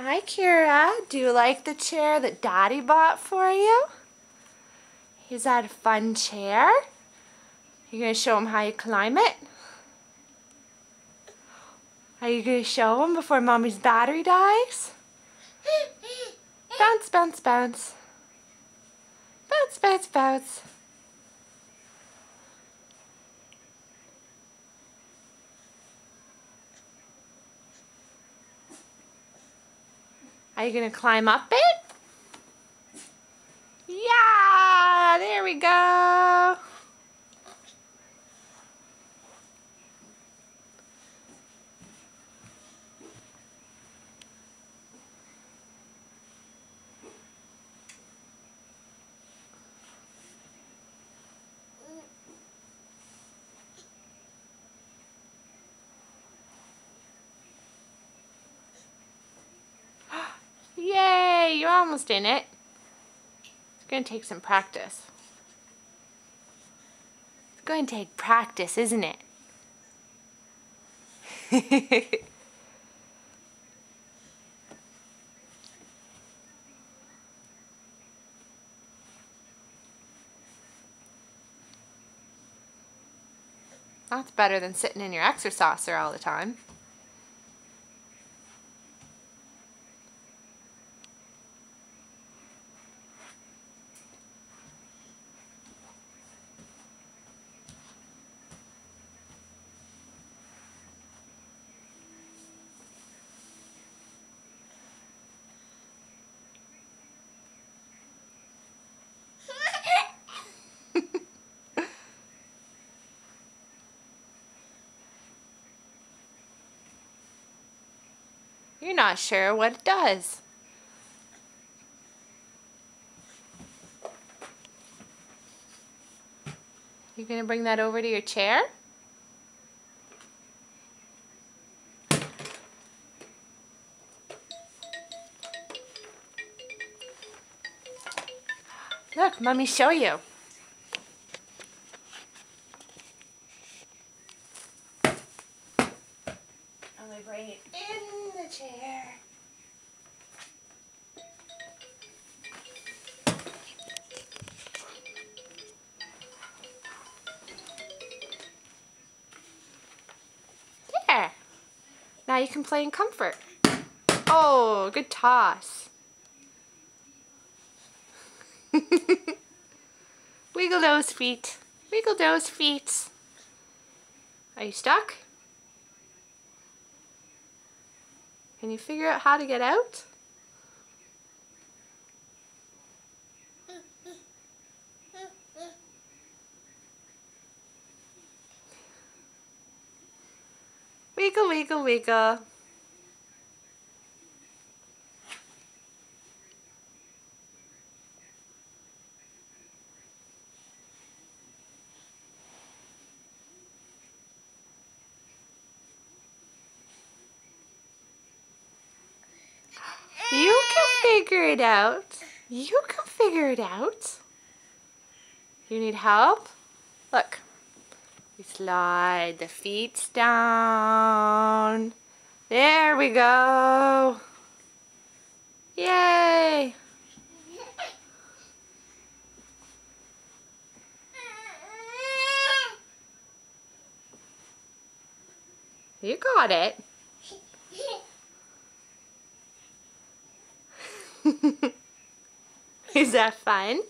Hi, Kira. Do you like the chair that Daddy bought for you? Is that a fun chair? You gonna show him how you climb it? Are you gonna show him before Mommy's battery dies? Bounce, bounce, bounce. Bounce, bounce, bounce. Are you gonna climb up it? Yeah, there we go. Yay, you're almost in it. It's going to take some practice. It's going to take practice, isn't it? That's better than sitting in your exerciser all the time. You're not sure what it does. You gonna bring that over to your chair? Look, Mommy, show you. I'm gonna bring it in the chair. There. Now you can play in comfort. Oh, good toss. Wiggle those feet. Wiggle those feet. Are you stuck? Can you figure out how to get out? Wiggle, wiggle, wiggle. You can figure it out. You can figure it out. You need help? Look. We slide the feet down. There we go. Yay. You got it. Is that fun?